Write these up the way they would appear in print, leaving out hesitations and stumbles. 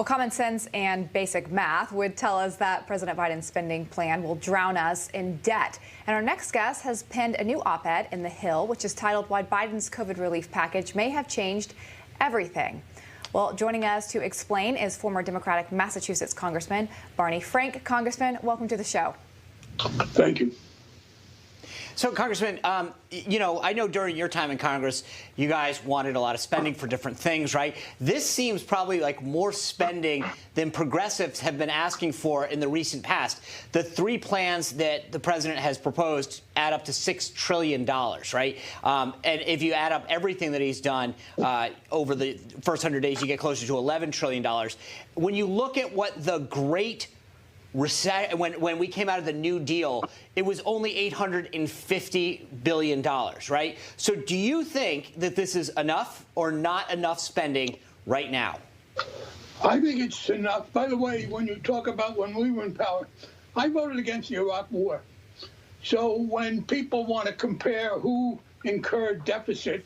Well, common sense and basic math would tell us that President Biden's spending plan will drown us in debt. And our next guest has penned a new op-ed in The Hill, which is titled "Why Biden's COVID Relief Package May Have Changed Everything." Well, joining us to explain is former Democratic Massachusetts Congressman Barney Frank. Congressman, welcome to the show. Thank you. So, Congressman, you know, I know during your time in Congress, you guys wanted a lot of spending for different things, right? This seems probably like more spending than progressives have been asking for in the recent past. The three plans that the president has proposed add up to $6 trillion, right? And if you add up everything that he's done over the first 100 days, you get closer to $11 trillion. When you look at what the great when we came out of the New Deal, it was only $850 billion, right? So do you think that this is enough or not enough spending right now? I think it's enough. By the way, when you talk about when we were in power, I voted against the Iraq War. So when people want to compare who incurred deficit,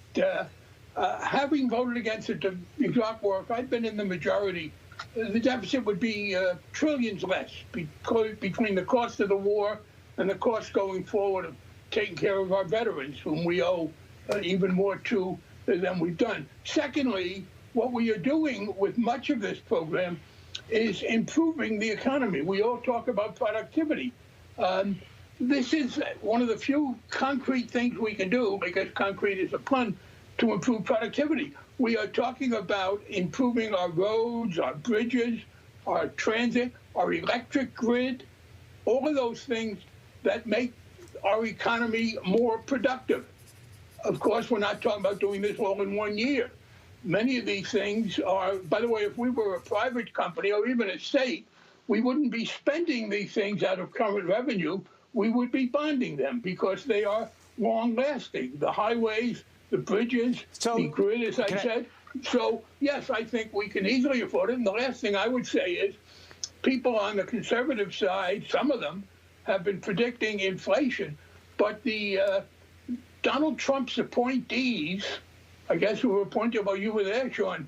having voted against the Iraq War, if I'd been in the majority, the deficit would be trillions less between the cost of the war and the cost going forward of taking care of our veterans, whom we owe even more to than we've done. Secondly, what we are doing with much of this program is improving the economy. We all talk about productivity. This is one of the few concrete things we can do, because concrete is a pun, to improve productivity. We are talking about improving our roads, our bridges, our transit, our electric grid, all of those things that make our economy more productive. Of course, we're not talking about doing this all in 1 year. Many of these things are, by the way, if we were a private company or even a state, we wouldn't be spending these things out of current revenue. We would be bonding them because they are long-lasting. The highways, the bridges, the grid, as I said. So, yes, I think we can easily afford it. And the last thing I would say is people on the conservative side, some of them, have been predicting inflation. But the Donald Trump's appointees, I guess who were appointed while you were there, Sean,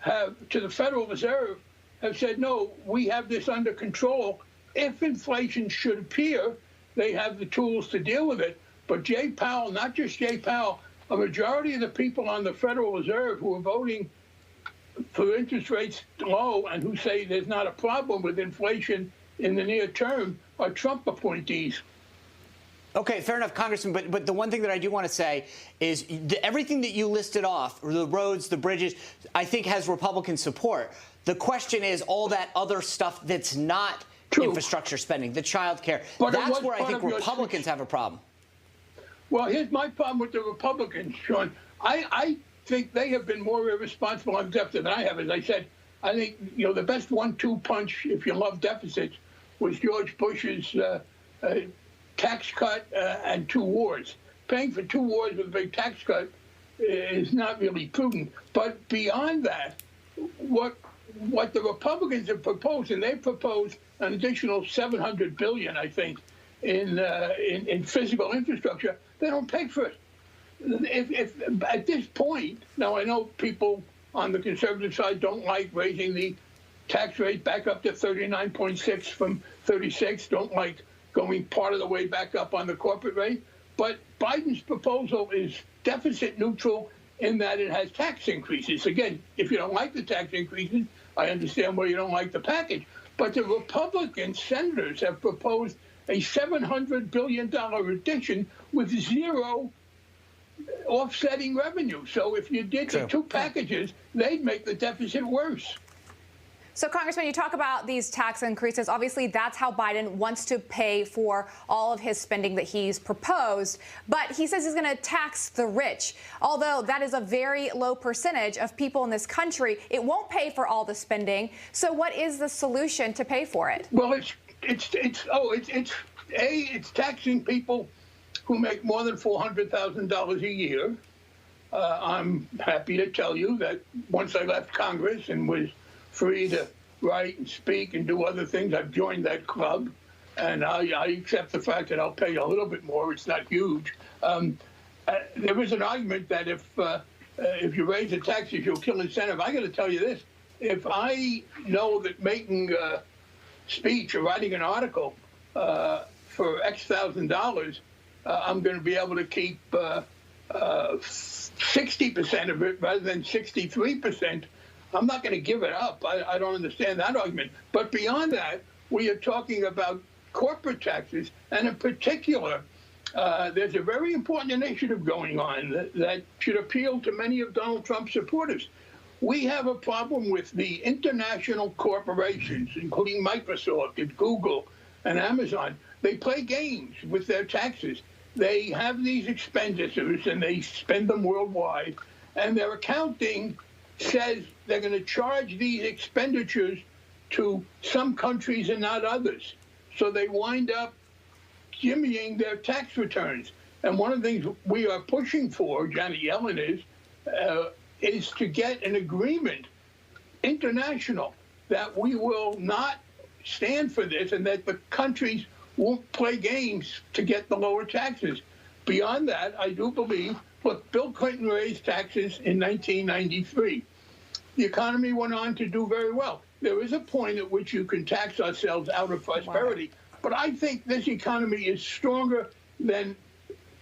to the Federal Reserve, have said, no, we have this under control. If inflation should appear, they have the tools to deal with it. But Jay Powell, not just Jay Powell, a majority of the people on the Federal Reserve who are voting for interest rates low and who say there's not a problem with inflation in the near term are Trump appointees. Okay, fair enough, Congressman. But the one thing that I do want to say is everything that you listed off, the roads, the bridges, I think has Republican support. The question is all that other stuff that's not infrastructure spending, the child care. That's where I think Republicans have a problem. Well, here's my problem with the Republicans, Sean. I think they have been more irresponsible on deficit than I have. As I said, I think, you know, the best 1-2 punch, if you love deficits, was George Bush's tax cut and 2 wars. Paying for 2 wars with a big tax cut is not really prudent. But beyond that, what the Republicans have proposed, and they've proposed an additional $700 billion, I think, in physical infrastructure, they don't pay for it. If at this point, now I know people on the conservative side don't like raising the tax rate back up to 39.6 from 36, don't like going part of the way back up on the corporate rate, but Biden's proposal is deficit neutral in that it has tax increases. Again, if you don't like the tax increases, I understand why you don't like the package. But the Republican senators have proposed a $700 billion addition with 0 offsetting revenue. So if you did the 2 packages, they'd make the deficit worse. So, Congressman, you talk about these tax increases. Obviously, that's how Biden wants to pay for all of his spending that he's proposed. But he says he's going to tax the rich. Although that is a very low percentage of people in this country, it won't pay for all the spending. So what is the solution to pay for it? Well, it's taxing people who make more than $400,000 a year. I'm happy to tell you that once I left Congress and was free to write and speak and do other things, I've joined that club, and I accept the fact that I'll pay a little bit more. It's not huge. There was an argument that if you raise the taxes, you'll kill incentive. I got to tell you this: if I know that making a speech or writing an article for X $1,000, I'm going to be able to keep 60% of it rather than 63%, I'm not going to give it up. I don't understand that argument. But beyond that, we are talking about corporate taxes, and in particular, there's a very important initiative going on that should appeal to many of Donald Trump's supporters. We have a problem with the international corporations, including Microsoft and Google and Amazon. They play games with their taxes. They have these expenditures and they spend them worldwide, and their accounting says they're going to charge these expenditures to some countries and not others. So they wind up jimmying their tax returns. And one of the things we are pushing for, Janet Yellen is to get an agreement, international, that we will not stand for this and that the countries won't play games to get the lower taxes. Beyond that, I do believe, look, Bill Clinton raised taxes in 1993. The economy went on to do very well. There is a point at which you can tax ourselves out of prosperity. Wow. But I think this economy is stronger than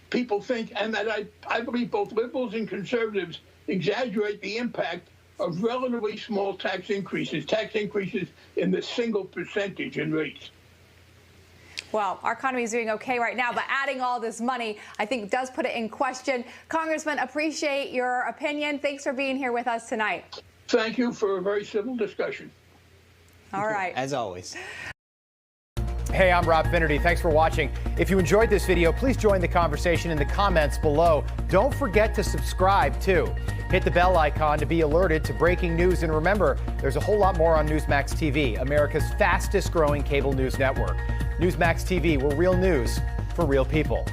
people think, and that I believe both liberals and conservatives exaggerate the impact of relatively small tax increases in the single percentage in rates. Well, our economy is doing okay right now, but adding all this money, I think, does put it in question. Congressman, appreciate your opinion. Thanks for being here with us tonight. Thank you for a very civil discussion. All right. As always. Hey, I'm Rob Finnerty. Thanks for watching. If you enjoyed this video, please join the conversation in the comments below. Don't forget to subscribe, too. Hit the bell icon to be alerted to breaking news. And remember, there's a whole lot more on Newsmax TV, America's fastest growing cable news network. Newsmax TV, we're real news for real people.